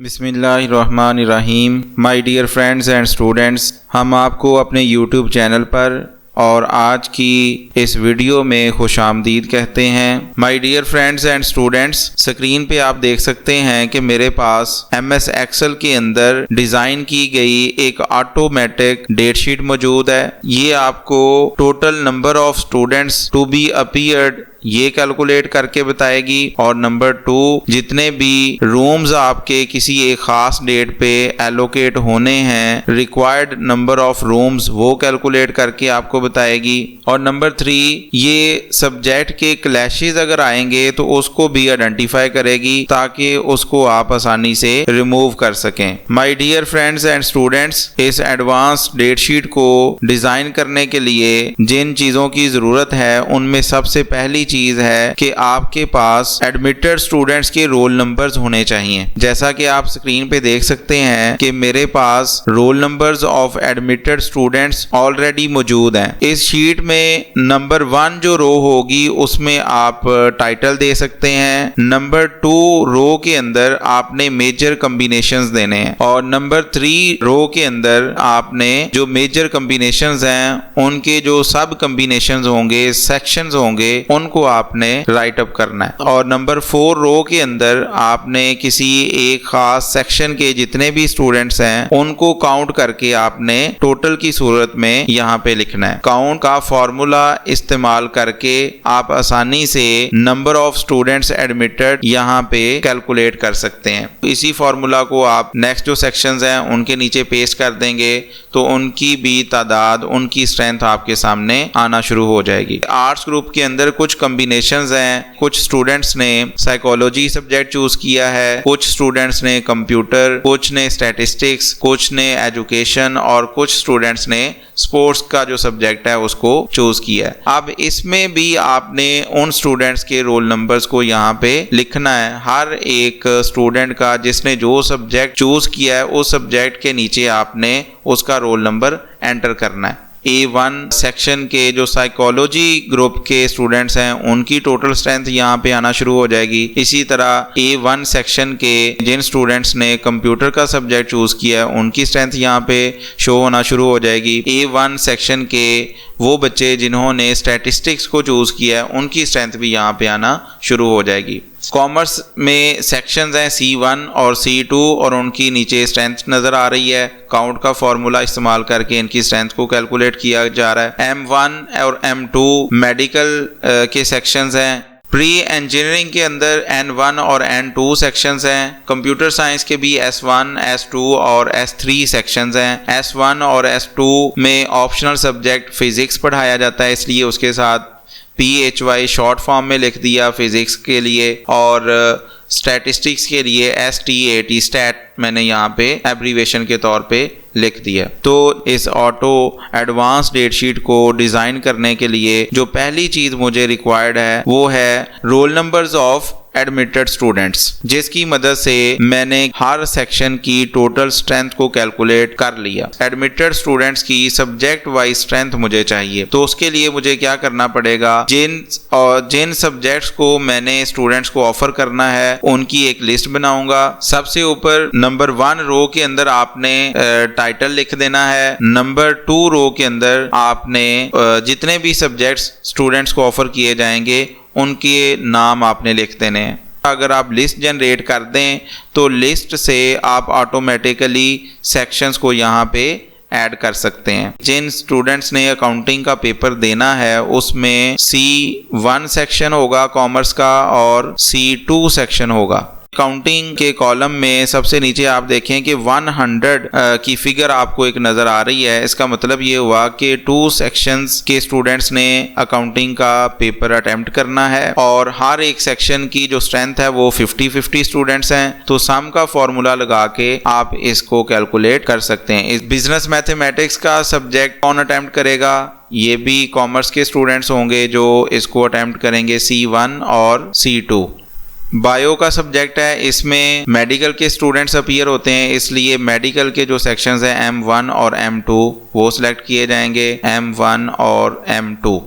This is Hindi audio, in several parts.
बिस्मिल्लाहिर्रहमानिर्रहीम। My dear friends and students, हम आपको अपने यूट्यूब चैनल पर और आज की इस वीडियो में खुशामदीद कहते हैं। My dear friends and students, screen पे आप देख सकते हैं कि मेरे पास MS एक्सेल के अंदर डिज़ाइन की गई एक ऑटोमेटिक डेट शीट मौजूद है। ये आपको total number of students to be appeared ये कैलकुलेट करके बताएगी, और नंबर 2 जितने भी रूम्स आपके किसी एक खास डेट पे एलोकेट होने हैं, रिक्वायर्ड नंबर ऑफ रूम्स वो कैलकुलेट करके आपको बताएगी। और नंबर 3 ये सब्जेक्ट के क्लैशेस अगर आएंगे तो उसको भी आइडेंटिफाई करेगी ताकि उसको आप आसानी से रिमूव कर सकें। My dear friends and students, इस एडवांस डेट शीट को डिजाइन करने के लिए जिन चीजों की जरूरत है उनमें सबसे पहली चीज है कि आपके पास एडमिटेड स्टूडेंट्स के रोल नंबर्स होने चाहिए। जैसा कि आप स्क्रीन पे देख सकते हैं कि मेरे पास roll numbers of admitted students already मौजूद हैं। इस शीट में नंबर 1 जो रो होगी उसमें आप टाइटल दे सकते हैं। नंबर 2 रो के अंदर आपने मेजर कॉम्बिनेशंस देने हैं, और नंबर 3 रो के अंदर आपने जो मेजर कॉम्बिनेशंस हैं उनके जो सब कॉम्बिनेशंस होंगे, सेक्शंस होंगे, उनको आपने राइट अप करना है। और नंबर 4 रो के अंदर आपने किसी एक खास सेक्शन के जितने भी स्टूडेंट्स हैं उनको काउंट करके आपने टोटल की सूरत में यहाँ पे लिखना है। काउंट का फॉर्मूला इस्तेमाल करके आप आसानी से नंबर ऑफ स्टूडेंट्स एडमिटेड यहाँ पे कैलकुलेट कर सकते हैं। इसी फॉर्मूला को आप नेक्स्ट जो सेक्शंस हैं उनके नीचे पेस्ट कर देंगे तो उनकी भी तादाद, उनकी स्ट्रेंथ आपके सामने आना शुरू हो जाएगी। आर्ट्स ग्रुप के अंदर कुछ कॉम्बिनेशंस हैं। कुछ स्टूडेंट्स ने साइकोलॉजी सब्जेक्ट चूज किया है, कुछ स्टूडेंट्स ने कंप्यूटर, कुछ ने स्टैटिस्टिक्स, कुछ ने एजुकेशन, और कुछ स्टूडेंट्स ने स्पोर्ट्स का जो सब्जेक्ट है उसको चूज किया है। अब इसमें भी आपने उन स्टूडेंट्स के रोल नंबर्स को यहाँ पे लिखना है। हर एक स्टूडेंट का जिसने जो सब्जेक्ट चूज किया है उस सब्जेक्ट के नीचे आपने उसका रोल नंबर एंटर करना है। A1 सेक्शन के जो साइकोलॉजी ग्रुप के स्टूडेंट्स हैं उनकी टोटल स्ट्रेंथ यहाँ पे आना शुरू हो जाएगी। इसी तरह A1 सेक्शन के जिन स्टूडेंट्स ने कंप्यूटर का सब्जेक्ट चूज किया है उनकी स्ट्रेंथ यहाँ पे शो होना शुरू हो जाएगी। A1 सेक्शन के वो बच्चे जिन्होंने स्टैटिस्टिक्स को चूज किया है उनकी स्ट्रेंथ भी यहाँ पे आना शुरू हो जाएगी। कॉमर्स में सेक्शंस हैं C1 और C2 और उनकी नीचे स्ट्रेंथ नज़र आ रही है। काउंट का फॉर्मूला इस्तेमाल करके इनकी स्ट्रेंथ को कैलकुलेट किया जा रहा है। M1 और M2 मेडिकल के सेक्शंस हैं। प्री इंजीनियरिंग के अंदर N1 और N2 सेक्शंस हैं। कंप्यूटर साइंस के भी S1, S2 और S3 सेक्शंस हैं। S1 और S2 में ऑप्शनल सब्जेक्ट फिजिक्स पढ़ाया जाता है, इसलिए उसके साथ PHY शॉर्ट फॉर्म में लिख दिया फिजिक्स के लिए, और स्टैटिस्टिक्स के लिए STAT स्टैट मैंने यहाँ पे एब्रीवेशन के तौर पे लिख दिया। तो इस ऑटो एडवांस डेट शीट को डिज़ाइन करने के लिए जो पहली चीज़ मुझे रिक्वायर्ड है वो है role numbers of admitted students, जिसकी मदद से मैंने हर सेक्शन की टोटल स्ट्रेंथ को कैलकुलेट कर लिया। एडमिटेड स्टूडेंट्स की सब्जेक्ट वाइज स्ट्रेंथ मुझे चाहिए, तो उसके लिए मुझे क्या करना पड़ेगा, जिन सब्जेक्ट्स को मैंने स्टूडेंट्स को ऑफर करना है उनकी एक लिस्ट बनाऊंगा। सबसे ऊपर नंबर 1 रो के अंदर आपने टाइटल लिख देना है। नंबर 2 रो के अंदर आपने जितने भी सब्जेक्ट्स स्टूडेंट्स को ऑफर किए जाएंगे उनके नाम आपने लिख देने हैं। अगर आप लिस्ट जनरेट कर दें तो लिस्ट से आप ऑटोमेटिकली सेक्शंस को यहाँ पे ऐड कर सकते हैं। जिन स्टूडेंट्स ने अकाउंटिंग का पेपर देना है उसमें C1 सेक्शन होगा कॉमर्स का और C2 सेक्शन होगा। अकाउंटिंग के कॉलम में सबसे नीचे आप देखें कि 100 की फिगर आपको एक नज़र आ रही है। इसका मतलब ये हुआ कि 2 सेक्शंस के स्टूडेंट्स ने अकाउंटिंग का पेपर अटेम्प्ट करना है, और हर एक सेक्शन की जो स्ट्रेंथ है वो 50-50 स्टूडेंट्स हैं। तो सम का फॉर्मूला लगा के आप इसको कैलकुलेट कर सकते हैं। इस बिजनेस मैथमेटिक्स का सब्जेक्ट कौन अटेम्प्ट करेगा, ये भी कॉमर्स के स्टूडेंट्स होंगे जो इसको अटेम्प्ट करेंगे C1 और C2। बायो का सब्जेक्ट है, इसमें मेडिकल के स्टूडेंट्स अपीयर होते हैं, इसलिए मेडिकल के जो सेक्शंस हैं M1 और M2 वो सिलेक्ट किए जाएंगे, M1 और M2।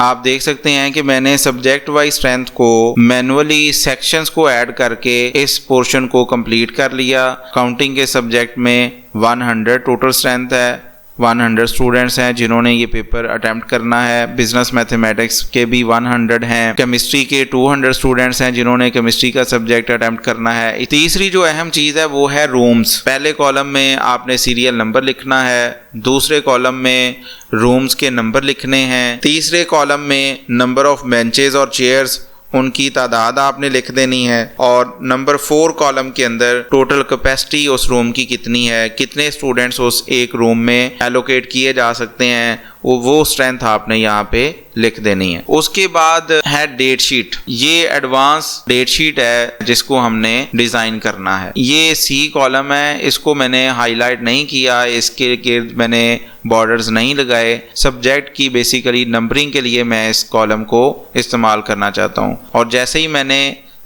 आप देख सकते हैं कि मैंने सब्जेक्ट वाइज स्ट्रेंथ को मैनुअली सेक्शंस को ऐड करके इस पोर्शन को कंप्लीट कर लिया। काउंटिंग के सब्जेक्ट में 100 टोटल स्ट्रेंथ है, 100 स्टूडेंट्स हैं जिन्होंने ये पेपर अटेम्प्ट करना है। बिजनेस मैथमेटिक्स के भी 100 हैं। केमिस्ट्री के 200 स्टूडेंट्स हैं जिन्होंने केमिस्ट्री का सब्जेक्ट अटेम्प्ट करना है। तीसरी जो अहम चीज़ है वो है रूम्स। पहले कॉलम में आपने सीरियल नंबर लिखना है, दूसरे कॉलम में रूम्स के नंबर लिखने हैं, तीसरे कॉलम में नंबर ऑफ बेंचेस और चेयर्स उनकी तादाद आपने लिख देनी है, और नंबर 4 कॉलम के अंदर टोटल कैपेसिटी उस रूम की कितनी है, कितने स्टूडेंट्स उस एक रूम में एलोकेट किए जा सकते हैं, वो स्ट्रेंथ आपने यहाँ पे लिख देनी है। उसके बाद है डेट शीट। ये एडवांस डेट शीट है जिसको हमने डिज़ाइन करना है। ये सी कॉलम है, इसको मैंने हाईलाइट नहीं किया, इसके गिर्द मैंने बॉर्डर्स नहीं लगाए। सब्जेक्ट की बेसिकली नंबरिंग के लिए मैं इस कॉलम को इस्तेमाल करना चाहता हूँ, और जैसे ही मैंने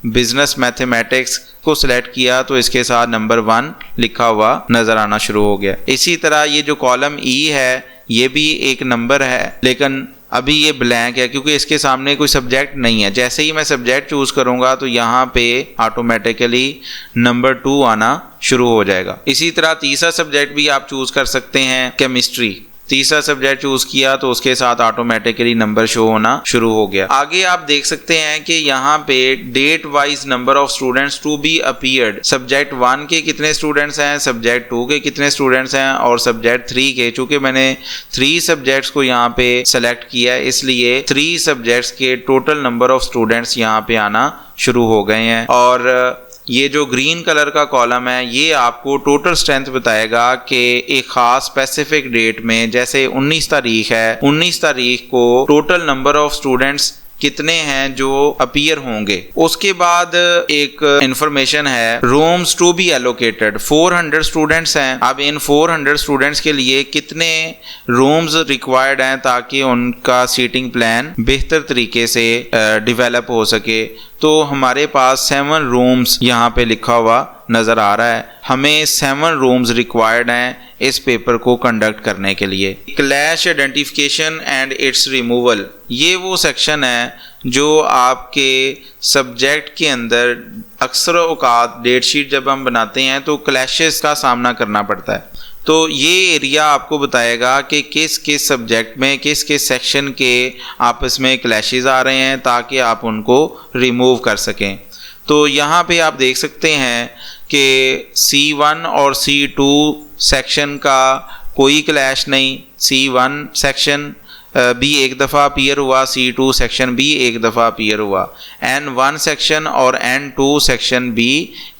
बिजनेस मैथमेटिक्स को सिलेक्ट किया तो इसके साथ नंबर 1 लिखा हुआ नज़र आना शुरू हो गया। इसी तरह ये जो कॉलम ई है ये भी एक नंबर है, लेकिन अभी ये ब्लैंक है क्योंकि इसके सामने कोई सब्जेक्ट नहीं है। जैसे ही मैं सब्जेक्ट चूज़ करूँगा तो यहाँ पे ऑटोमेटिकली नंबर 2 आना शुरू हो जाएगा। इसी तरह तीसरा सब्जेक्ट भी आप चूज़ कर सकते हैं, केमिस्ट्री। तीसरा सब्जेक्ट चूज किया तो उसके साथ ऑटोमेटिकली नंबर शो होना शुरू हो गया। आगे आप देख सकते हैं कि यहाँ पे date wise number of students to be appeared. Subject 1 के कितने स्टूडेंट्स हैं, सब्जेक्ट 2 के कितने स्टूडेंट्स हैं, और सब्जेक्ट 3 के। चूंकि मैंने 3 सब्जेक्ट्स को यहाँ पे सेलेक्ट किया है इसलिए 3 सब्जेक्ट्स के टोटल नंबर ऑफ स्टूडेंट्स यहाँ पे आना शुरू हो गए हैं। और ये जो ग्रीन कलर का कॉलम है ये आपको टोटल स्ट्रेंथ बताएगा कि एक खास स्पेसिफिक डेट में, जैसे 19 तारीख है, 19 तारीख को टोटल नंबर ऑफ स्टूडेंट्स कितने हैं जो अपीयर होंगे। उसके बाद एक इंफॉर्मेशन है rooms to be allocated. 400 students हैं। अब इन 400 स्टूडेंट्स के लिए कितने रूम्स रिक्वायर्ड हैं ताकि उनका सीटिंग प्लान बेहतर तरीके से डेवलप हो सके। तो हमारे पास 7 रूम्स यहाँ पे लिखा हुआ नज़र आ रहा है। हमें 7 रूम्स रिक्वायर्ड हैं इस पेपर को कंडक्ट करने के लिए। Clash identification and it's removal, ये वो सेक्शन है जो आपके सब्जेक्ट के अंदर अक्सर औकात डेट शीट जब हम बनाते हैं तो क्लैशेस का सामना करना पड़ता है। तो ये एरिया आपको बताएगा कि किस किस सब्जेक्ट में किस किस सेक्शन के आपस में क्लैशेस आ रहे हैं ताकि आप उनको रिमूव कर सकें। तो यहाँ पे आप देख सकते हैं कि C1 और C2 सेक्शन का कोई क्लैश नहीं। C1 सेक्शन भी एक दफ़ा अपीयर हुआ, C2 सेक्शन भी एक दफ़ा अपीयर हुआ, N1 सेक्शन और N2 सेक्शन भी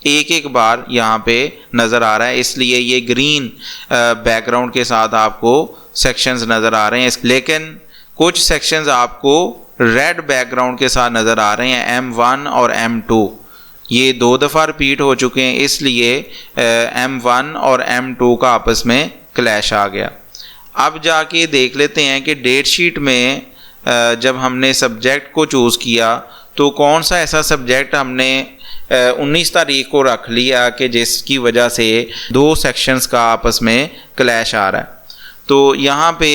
एक एक बार यहाँ पे नज़र आ रहा है। इसलिए ये ग्रीन बैकग्राउंड के साथ आपको सेक्शंस नज़र आ रहे हैं। लेकिन कुछ सेक्शंस आपको रेड बैकग्राउंड के साथ नज़र आ रहे हैं, M1 और M2। ये 2 दफ़ा रिपीट हो चुके हैं इसलिए M1 और M2 का आपस में क्लैश आ गया। अब जाके देख लेते हैं कि डेट शीट में जब हमने सब्जेक्ट को चूज़ किया तो कौन सा ऐसा सब्जेक्ट हमने 19 तारीख को रख लिया कि जिसकी वजह से 2 सेक्शंस का आपस में क्लैश आ रहा है। तो यहाँ पे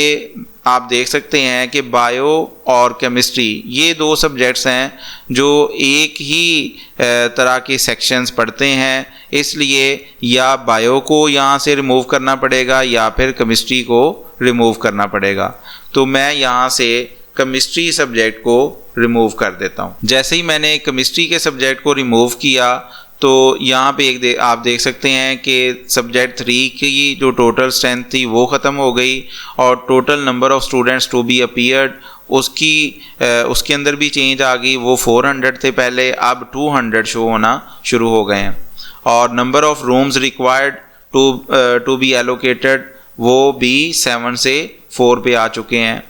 आप देख सकते हैं कि बायो और केमिस्ट्री ये 2 सब्जेक्ट्स हैं जो एक ही तरह के सेक्शंस पढ़ते हैं, इसलिए या बायो को यहाँ से रिमूव करना पड़ेगा या फिर केमिस्ट्री को रिमूव करना पड़ेगा। तो मैं यहाँ से केमिस्ट्री सब्जेक्ट को रिमूव कर देता हूँ। जैसे ही मैंने केमिस्ट्री के सब्जेक्ट को रिमूव किया तो यहाँ पे आप देख सकते हैं कि सब्जेक्ट 3 की जो टोटल स्ट्रेंथ थी वो ख़त्म हो गई और total number of students to be appeared उसके अंदर भी चेंज आ गई। वो 400 थे पहले, अब 200 शो होना शुरू हो गए हैं। और number of rooms required to be allocated वो भी 7 से 4 पे आ चुके हैं।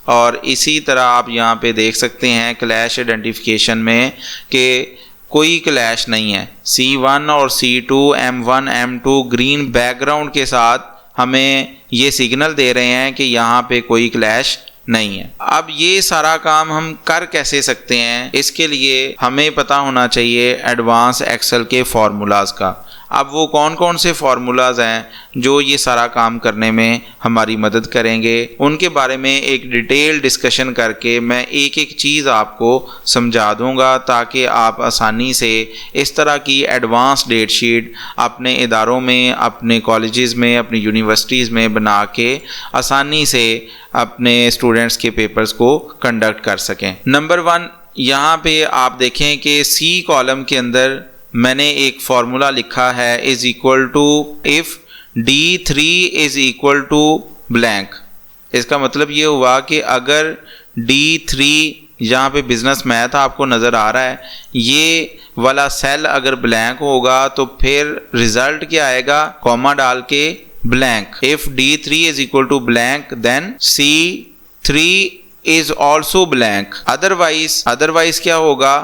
और इसी तरह आप यहाँ पे देख सकते हैं क्लैश आइडेंटिफिकेशन में कि कोई क्लैश नहीं है। C1 और C2, M1, M2 green background के साथ हमें ये सिग्नल दे रहे हैं कि यहाँ पे कोई क्लैश नहीं है। अब ये सारा काम हम कर कैसे सकते हैं, इसके लिए हमें पता होना चाहिए एडवांस एक्सेल के फार्मूलाज का। अब वो कौन कौन से फार्मूलाज हैं जो ये सारा काम करने में हमारी मदद करेंगे, उनके बारे में एक डिटेल डिस्कशन करके मैं एक एक चीज़ आपको समझा दूंगा, ताकि आप आसानी से इस तरह की एडवांस डेट शीट अपने इदारों में, अपने कॉलेजेस में, अपनी यूनिवर्सिटीज़ में बना के आसानी से अपने स्टूडेंट्स के पेपर्स को कंडक्ट कर सकें। नंबर 1, यहाँ पे आप देखें कि सी कॉलम के अंदर मैंने एक फार्मूला लिखा है, is equal to if D3 is equal to blank. इसका मतलब ये हुआ कि अगर D3, यहाँ पे बिजनेस मैथ आपको नज़र आ रहा है, ये वाला सेल अगर ब्लैंक होगा तो फिर रिजल्ट क्या आएगा, कॉमा डाल के blank. If D3 is equal to blank then C3 is also blank. Otherwise क्या होगा,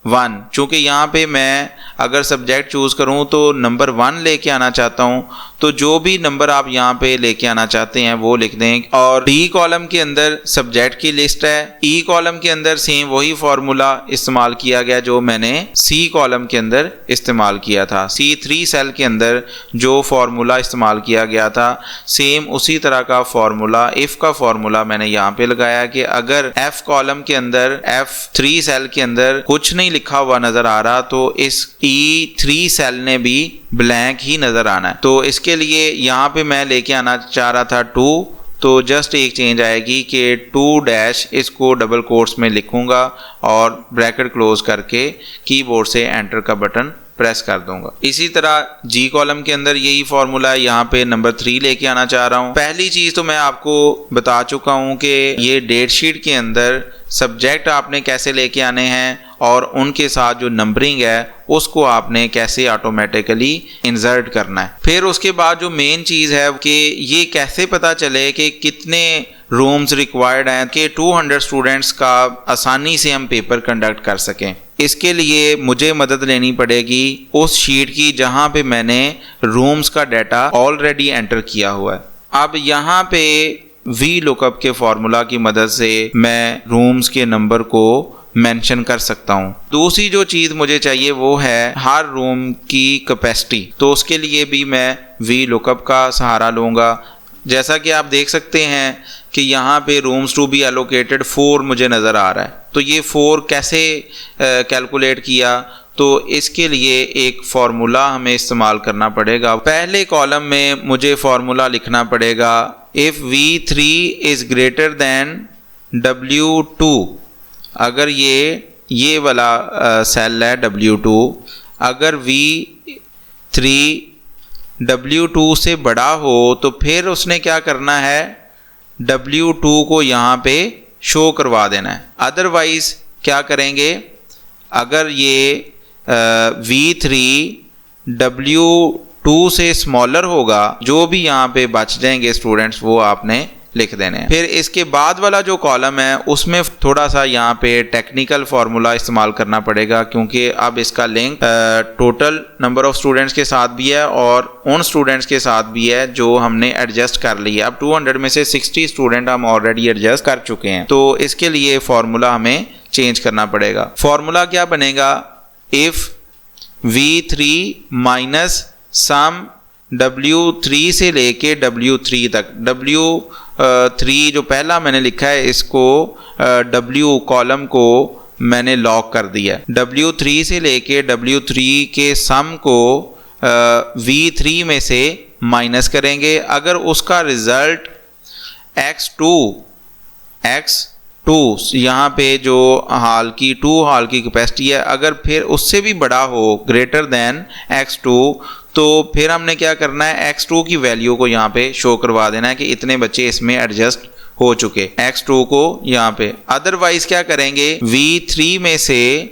1। चूँकि यहाँ पे मैं अगर सब्जेक्ट चूज़ करूँ तो नंबर 1 लेके आना चाहता हूँ, तो जो भी नंबर आप यहाँ पे लेके आना चाहते हैं वो लिख दें। और डी कॉलम के अंदर सब्जेक्ट की लिस्ट है, ई कॉलम के अंदर सेम वही फार्मूला इस्तेमाल किया गया जो मैंने सी कॉलम के अंदर इस्तेमाल किया था। C3 सेल के अंदर जो फार्मूला इस्तेमाल किया गया था सेम उसी तरह का फार्मूला, इफ़ का फार्मूला मैंने यहाँ पे लगाया कि अगर F कॉलम के अंदर F3 सेल के अंदर कुछ नहीं लिखा हुआ नज़र आ रहा तो इस E3 सेल ने भी ब्लैंक ही नज़र आना है। तो इसके लिए यहाँ पे मैं लेके आना चाह रहा था 2, तो जस्ट एक चेंज आएगी कि 2 इसको डबल कोट्स में लिखूंगा और ब्रैकेट क्लोज करके कीबोर्ड से एंटर का बटन प्रेस कर दूंगा। इसी तरह जी कॉलम के अंदर यही फार्मूला है, यहाँ पे नंबर 3 लेके आना चाह रहा हूँ। पहली चीज़ तो मैं आपको बता चुका हूँ कि ये डेट शीट के अंदर सब्जेक्ट आपने कैसे लेके आने हैं और उनके साथ जो नंबरिंग है उसको आपने कैसे ऑटोमेटिकली इंसर्ट करना है। फिर उसके बाद जो मेन चीज़ है कि ये कैसे पता चले कि कितने रूम्स रिक्वायर्ड हैं कि 200 स्टूडेंट्स का आसानी से हम पेपर कंडक्ट कर सकें। इसके लिए मुझे मदद लेनी पड़ेगी उस शीट की जहां पे मैंने रूम्स का डाटा ऑलरेडी एंटर किया हुआ है। अब यहाँ पे वी लुकअप के फॉर्मूला की मदद से मैं रूम्स के नंबर को मेंशन कर सकता हूँ। दूसरी जो चीज़ मुझे चाहिए वो है हर रूम की कैपेसिटी, तो उसके लिए भी मैं वी लुकअप का सहारा लूँगा। जैसा कि आप देख सकते हैं कि यहाँ पे रूम्स टू बी एलोकेटेड 4 मुझे नज़र आ रहा है, तो ये 4 कैसे कैलकुलेट किया, तो इसके लिए एक फार्मूला हमें इस्तेमाल करना पड़ेगा। पहले कॉलम में मुझे फार्मूला लिखना पड़ेगा, if V3 is greater than W2, अगर ये वाला सेल है W2, अगर V3 W2 से बड़ा हो तो फिर उसने क्या करना है, W2 को यहाँ पे शो करवा देना है। अदरवाइज क्या करेंगे, अगर ये V3 W2 से स्मॉलर होगा, जो भी यहाँ पे बच जाएंगे स्टूडेंट्स वो आपने लिख देने हैं। फिर इसके बाद वाला जो कॉलम है उसमें थोड़ा सा यहाँ पे टेक्निकल फार्मूला इस्तेमाल करना पड़ेगा, क्योंकि अब इसका link total number of students के साथ भी है और उन स्टूडेंट्स के साथ भी है जो हमने एडजस्ट कर लिया। अब 200 में से 60 स्टूडेंट हम ऑलरेडी एडजस्ट कर चुके हैं, तो इसके लिए फार्मूला हमें चेंज करना पड़ेगा। फार्मूला क्या बनेगा, if V3 minus sum W3 से लेके W3 तक, W3 जो पहला मैंने लिखा है इसको W कॉलम को मैंने लॉक कर दिया। W3 से लेके W3 के सम को V3 में से माइनस करेंगे। अगर उसका रिजल्ट X2 यहाँ पे जो टू हॉल की कैपेसिटी है, अगर फिर उससे भी बड़ा हो, ग्रेटर देन X2, तो फिर हमने क्या करना है, X2 की वैल्यू को यहाँ पे शो करवा देना है कि इतने बच्चे इसमें एडजस्ट हो चुके, X2 को यहाँ पे। अदरवाइज क्या करेंगे, V3 में से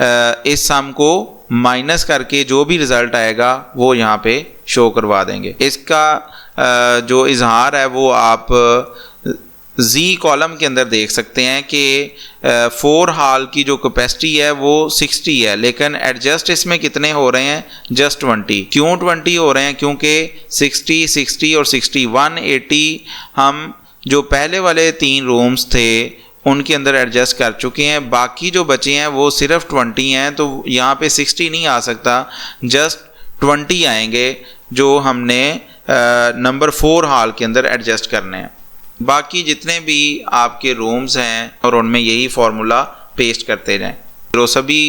इस सम को माइनस करके जो भी रिजल्ट आएगा वो यहाँ पे शो करवा देंगे। इसका जो इजहार है वो आप Z कॉलम के अंदर देख सकते हैं कि 4 हॉल की जो कैपेसिटी है वो 60 है, लेकिन एडजस्ट इसमें कितने हो रहे हैं, जस्ट 20। क्यों 20 हो रहे हैं, क्योंकि 60, 60 और 60 180 हम जो पहले वाले 3 रूम्स थे उनके अंदर एडजस्ट कर चुके हैं। बाकी जो बचे हैं वो सिर्फ 20 हैं, तो यहाँ पे 60 नहीं आ सकता, जस्ट 20 आएंगे जो हमने नंबर 4 हॉल के अंदर एडजस्ट करने हैं। बाकी जितने भी आपके रूम्स हैं और उनमें यही फार्मूला पेस्ट करते जाएं। तो सभी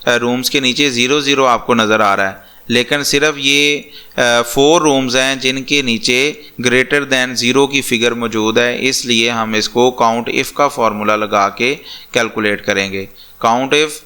रूम्स के नीचे 0 आपको नज़र आ रहा है, लेकिन सिर्फ ये 4 रूम्स हैं जिनके नीचे ग्रेटर दैन 0 की फिगर मौजूद है, इसलिए हम इसको काउंट इफ़ का फार्मूला लगा के कैलकुलेट करेंगे। काउंट इफ़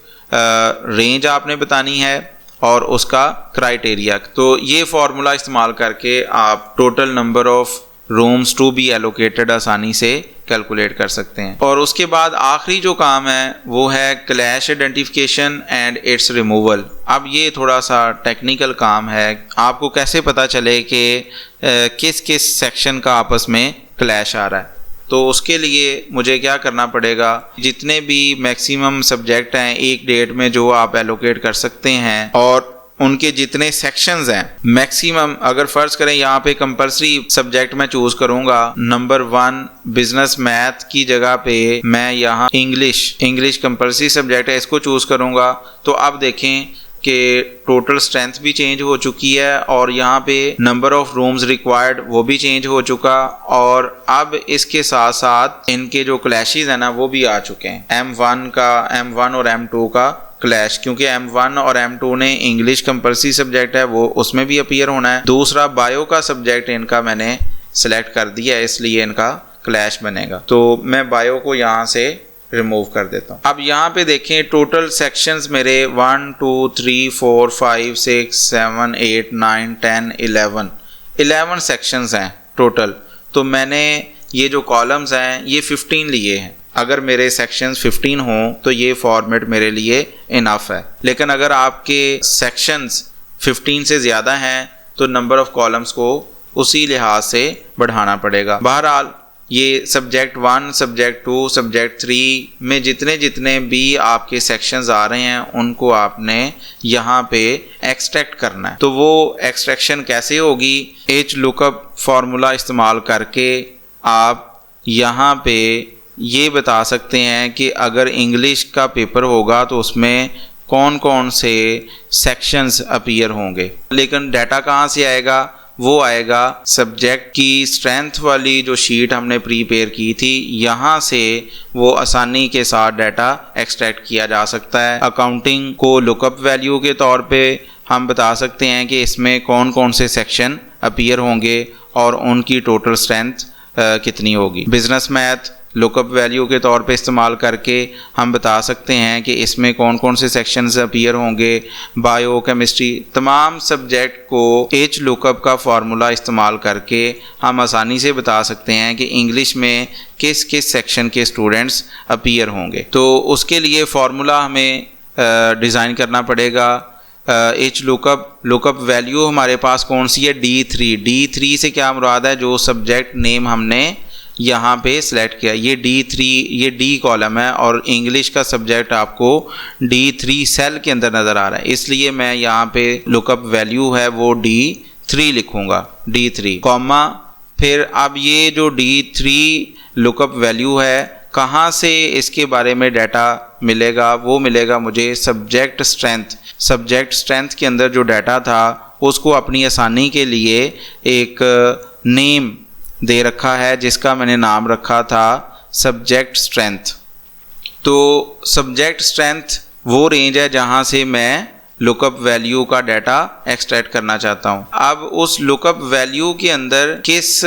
रेंज आपने बतानी है और उसका क्राइटेरिया। तो ये फार्मूला इस्तेमाल करके आप total number of rooms to be allocated आसानी से कैलकुलेट कर सकते हैं। और उसके बाद आखिरी जो काम है वो है clash identification and it's removal. अब ये थोड़ा सा टेक्निकल काम है, आपको कैसे पता चले कि किस किस सेक्शन का आपस में क्लैश आ रहा है। तो उसके लिए मुझे क्या करना पड़ेगा, जितने भी मैक्सिमम सब्जेक्ट हैं एक डेट में जो आप एलोकेट कर सकते हैं और उनके जितने सेक्शंस हैं मैक्सिमम, अगर फ़र्ज़ करें यहाँ पे कंपलसरी सब्जेक्ट मैं चूज़ करूँगा नंबर 1 बिजनेस मैथ की जगह पे मैं यहाँ इंग्लिश कंपलसरी सब्जेक्ट है इसको चूज़ करूँगा। तो अब देखें कि टोटल स्ट्रेंथ भी चेंज हो चुकी है और यहाँ पे नंबर ऑफ रूम्स रिक्वायर्ड वो भी चेंज हो चुका, और अब इसके साथ साथ इनके जो क्लैशेस हैं ना वो भी आ चुके हैं। M1 और M2 का क्लैश, क्योंकि M1 और M2 ने इंग्लिश कंपलसरी सब्जेक्ट है वो उसमें भी अपीयर होना है। दूसरा बायो का सब्जेक्ट इनका मैंने सेलेक्ट कर दिया है, इसलिए इनका क्लैश बनेगा। तो मैं बायो को यहाँ से रिमूव कर देता हूँ। अब यहाँ पे देखें टोटल सेक्शंस मेरे 1 2 3 4 5 6 7 8 9 10 11 सेक्शंस हैं टोटल। तो मैंने ये जो कॉलम्स हैं ये 15 लिए हैं। अगर मेरे सेक्शंस 15 हों तो ये फॉर्मेट मेरे लिए इनफ है, लेकिन अगर आपके सेक्शंस 15 से ज़्यादा हैं तो नंबर ऑफ़ कॉलम्स को उसी लिहाज से बढ़ाना पड़ेगा। बहरहाल ये सब्जेक्ट 1, सब्जेक्ट 2, सब्जेक्ट 3 में जितने भी आपके सेक्शंस आ रहे हैं उनको आपने यहाँ पे एक्सट्रैक्ट करना है। तो वो एक्सट्रैक्शन कैसे होगी, एच लुकअप फार्मूला इस्तेमाल करके आप यहाँ पे ये बता सकते हैं कि अगर इंग्लिश का पेपर होगा तो उसमें कौन कौन से सेक्शंस अपीयर होंगे। लेकिन डाटा कहाँ से आएगा, वो आएगा सब्जेक्ट की स्ट्रेंथ वाली जो शीट हमने प्रीपेयर की थी, यहाँ से वो आसानी के साथ डाटा एक्सट्रैक्ट किया जा सकता है। अकाउंटिंग को लुकअप वैल्यू के तौर पे हम बता सकते हैं कि इसमें कौन कौन से सेक्शन अपीयर होंगे और उनकी टोटल स्ट्रेंथ कितनी होगी। बिजनेस मैथ लुकअप वैल्यू के तौर पे इस्तेमाल करके हम बता सकते हैं कि इसमें कौन कौन से सेक्शंस अपीयर होंगे। बायो केमिस्ट्री तमाम सब्जेक्ट को एच लुकअप का फार्मूला इस्तेमाल करके हम आसानी से बता सकते हैं कि इंग्लिश में किस किस सेक्शन के स्टूडेंट्स अपीयर होंगे। तो उसके लिए फार्मूला हमें डिज़ाइन करना पड़ेगा। एच लुकअप वैल्यू हमारे पास कौन सी है, D3 से क्या मुराद है, जो सब्जेक्ट नेम हमने यहाँ पे सिलेक्ट किया ये D3, ये D कॉलम है और इंग्लिश का सब्जेक्ट आपको D3 सेल के अंदर नज़र आ रहा है, इसलिए मैं यहाँ पे लुकअप वैल्यू है वो D3 लिखूँगा, D3 कॉमा। फिर अब ये जो D3 लुकअप वैल्यू है कहाँ से इसके बारे में डाटा मिलेगा, वो मिलेगा मुझे सब्जेक्ट स्ट्रेंथ के अंदर जो डाटा था उसको अपनी आसानी के लिए एक नेम दे रखा है जिसका मैंने नाम रखा था सब्जेक्ट स्ट्रेंथ। तो सब्जेक्ट स्ट्रेंथ वो रेंज है जहाँ से मैं लुकअप वैल्यू का डाटा एक्सट्रैक्ट करना चाहता हूँ। अब उस लुकअप वैल्यू के अंदर किस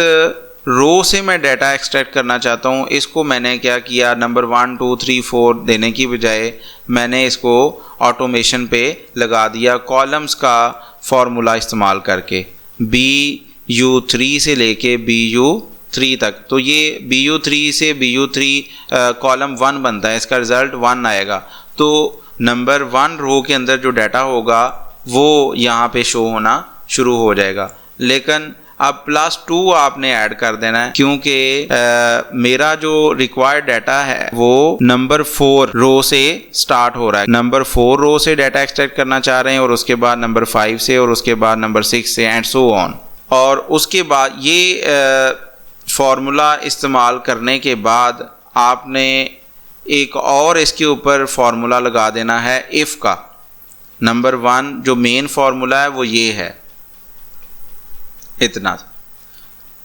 रो से मैं डाटा एक्सट्रैक्ट करना चाहता हूँ, इसको मैंने क्या किया, नंबर 1 2 3 4 देने की बजाय मैंने इसको ऑटोमेशन पे लगा दिया कॉलम्स का फार्मूला इस्तेमाल करके, BU3 से लेके BU3 तक। तो ये BU3 से BU3 कॉलम 1 बनता है, इसका रिज़ल्ट 1 आएगा। तो नंबर 1 रो के अंदर जो डाटा होगा वो यहाँ पे शो होना शुरू हो जाएगा। लेकिन अब +2 आपने ऐड कर देना है, क्योंकि मेरा जो रिक्वायर्ड डाटा है वो नंबर 4 रो से स्टार्ट हो रहा है। नंबर 4 रो से डाटा एक्सट्रैक्ट करना चाह रहे हैं और उसके बाद नंबर 5 से और उसके बाद नंबर 6 से एंड सो ऑन। और उसके बाद ये फार्मूला इस्तेमाल करने के बाद आपने एक और इसके ऊपर फार्मूला लगा देना है इफ़ का। नंबर 1 जो मेन फार्मूला है वो ये है, इतना।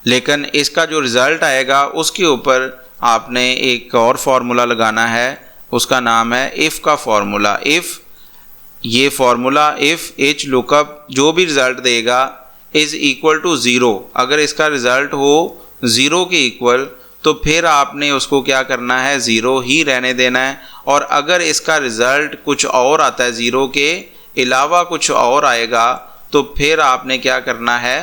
लेकिन इसका जो रिज़ल्ट आएगा उसके ऊपर आपने एक और फार्मूला लगाना है, उसका नाम है इफ़ का फार्मूला। इफ़ ये फार्मूला इफ़ एच लुकअप जो भी रिज़ल्ट देगा इज़ इक्वल टू ज़ीरो, अगर इसका रिज़ल्ट हो ज़ीरो के इक्वल तो फिर आपने उसको क्या करना है, ज़ीरो ही रहने देना है। और अगर इसका रिज़ल्ट कुछ और आता है, ज़ीरो के अलावा कुछ और आएगा, तो फिर आपने क्या करना है,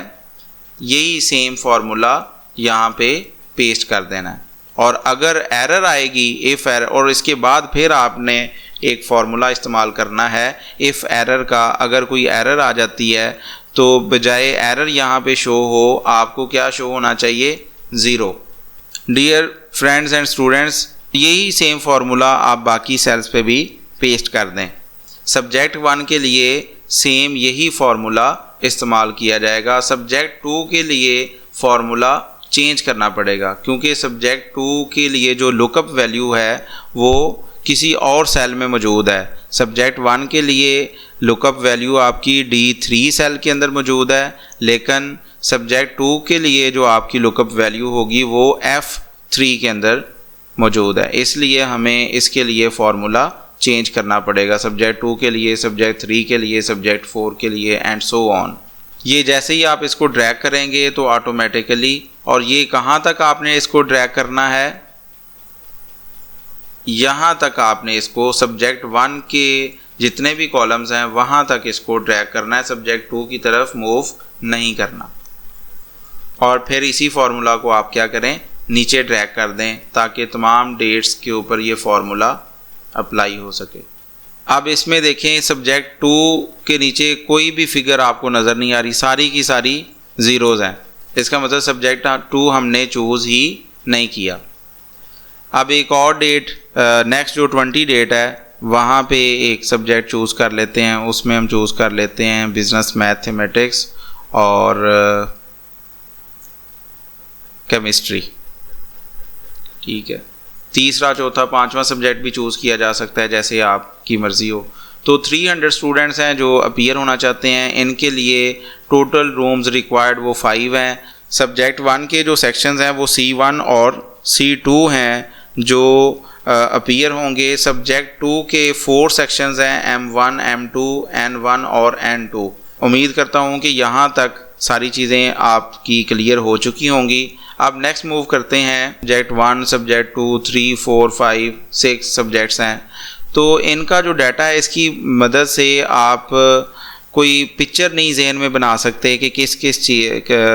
यही सेम फार्मूला यहाँ पे पेस्ट कर देना है। और अगर एरर आएगी इफ़ एरर, और इसके बाद फिर आपने एक फार्मूला इस्तेमाल करना है इफ़ एरर का। अगर कोई एरर आ जाती है तो बजाय एरर यहाँ पे शो हो, आपको क्या शो होना चाहिए, zero. Dear friends and students, यही सेम फार्मूला आप बाकी सेल्स पे भी पेस्ट कर दें। सब्जेक्ट 1 के लिए सेम यही फार्मूला इस्तेमाल किया जाएगा। सब्जेक्ट 2 के लिए फार्मूला चेंज करना पड़ेगा, क्योंकि सब्जेक्ट 2 के लिए जो लुकअप वैल्यू है वो किसी और सेल में मौजूद है। सब्जेक्ट 1 के लिए लुकअप वैल्यू आपकी D3 सेल के अंदर मौजूद है, लेकिन सब्जेक्ट 2 के लिए जो आपकी लुकअप वैल्यू होगी वो F3 के अंदर मौजूद है। इसलिए हमें इसके लिए फार्मूला चेंज करना पड़ेगा, सब्जेक्ट 2 के लिए, सब्जेक्ट 3 के लिए, सब्जेक्ट 4 के लिए एंड सो ऑन। ये जैसे ही आप इसको ड्रैग करेंगे तो ऑटोमेटिकली, और ये कहाँ तक आपने इसको ड्रैग करना है, यहाँ तक आपने इसको सब्जेक्ट 1 के जितने भी कॉलम्स हैं वहाँ तक इसको ड्रैग करना है, सब्जेक्ट 2 की तरफ मूव नहीं करना। और फिर इसी फार्मूला को आप क्या करें, नीचे ड्रैग कर दें, ताकि तमाम डेट्स के ऊपर ये फार्मूला अप्लाई हो सके। अब इसमें देखें, सब्जेक्ट 2 के नीचे कोई भी फिगर आपको नज़र नहीं आ रही, सारी की सारी ज़ीरोज़ हैं। इसका मतलब सब्जेक्ट 2 हमने चूज़ ही नहीं किया। अब एक और डेट, नेक्स्ट जो 20 डेट है, वहाँ पे एक सब्जेक्ट चूज़ कर लेते हैं। उसमें हम चूज़ कर लेते हैं बिज़नेस मैथमेटिक्स और केमिस्ट्री, ठीक है। तीसरा, चौथा, पांचवा सब्जेक्ट भी चूज़ किया जा सकता है, जैसे आपकी मर्ज़ी हो। तो 300 स्टूडेंट्स हैं जो अपीयर होना चाहते हैं। इनके लिए टोटल रूम्स रिक्वायर्ड वो 5 हैं। सब्जेक्ट 1 के जो सेक्शंस हैं वो C1 और C2 हैं जो अपीयर होंगे। सब्जेक्ट 2 के 4 सेक्शंस हैं, M1, M2, N1 और N2। उम्मीद करता हूँ कि यहाँ तक सारी चीज़ें आपकी क्लियर हो चुकी होंगी। अब नेक्स्ट मूव करते हैं। सब्जेक्ट 1, सब्जेक्ट 2, 3, 4, 5, 6 सब्जेक्ट्स हैं। तो इनका जो डाटा है, इसकी मदद से आप कोई पिक्चर नहीं जहन में बना सकते कि किस किस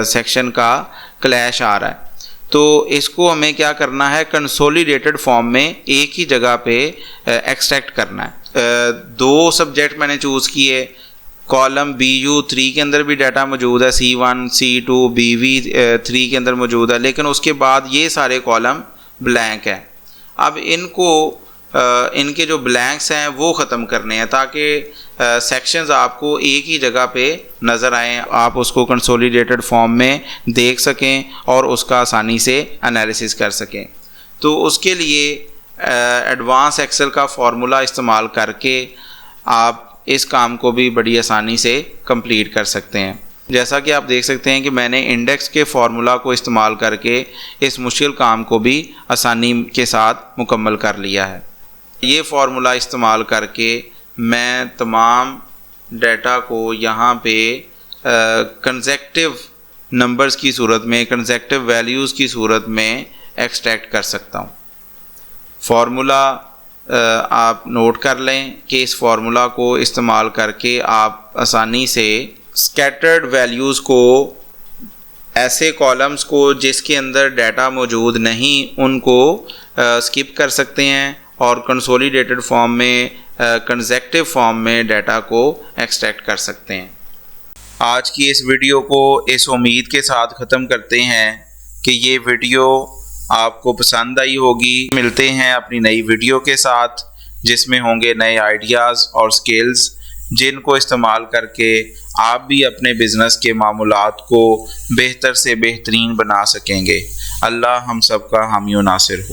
सेक्शन का क्लैश आ रहा है। तो इसको हमें क्या करना है, कंसोलिडेटेड फॉर्म में एक ही जगह पे एक्सट्रैक्ट करना है। 2 सब्जेक्ट मैंने चूज़ किए, कॉलम BU3 के अंदर भी डाटा मौजूद है, C1, C2, BV3 के अंदर मौजूद है, लेकिन उसके बाद ये सारे कॉलम ब्लैंक हैं। अब इनको इनके जो ब्लैंक्स हैं वो ख़त्म करने हैं, ताकि सेक्शंस आपको एक ही जगह पे नज़र आएँ, आप उसको कंसोलिडेटेड फॉर्म में देख सकें और उसका आसानी से एनालिसिस कर सकें। तो उसके लिए एडवांस एक्सेल का फार्मूला इस्तेमाल करके आप इस काम को भी बड़ी आसानी से कंप्लीट कर सकते हैं। जैसा कि आप देख सकते हैं कि मैंने इंडेक्स के फार्मूला को इस्तेमाल करके इस मुश्किल काम को भी आसानी के साथ मुकम्मल कर लिया है। ये फार्मूला इस्तेमाल करके मैं तमाम डाटा को यहाँ पे कंसेक्टिव नंबर्स की सूरत में, कंसेक्टिव वैल्यूज़ की सूरत में एक्सट्रैक्ट कर सकता हूँ। फार्मूला आप नोट कर लें कि इस फार्मूला को इस्तेमाल करके आप आसानी से स्कैटर्ड वैल्यूज़ को, ऐसे कॉलम्स को जिसके अंदर डाटा मौजूद नहीं, उनको स्किप कर सकते हैं और कंसोलिडेटेड फॉर्म में, कंसेक्टिव फॉर्म में डाटा को एक्सट्रैक्ट कर सकते हैं। आज की इस वीडियो को इस उम्मीद के साथ ख़त्म करते हैं कि ये वीडियो आपको पसंद आई होगी। मिलते हैं अपनी नई वीडियो के साथ, जिसमें होंगे नए आइडियाज़ और स्किल्स, जिनको इस्तेमाल करके आप भी अपने बिज़नेस के मामूलात को बेहतर से बेहतरीन बना सकेंगे। अल्लाह हम सब का हामी व नासिर हो।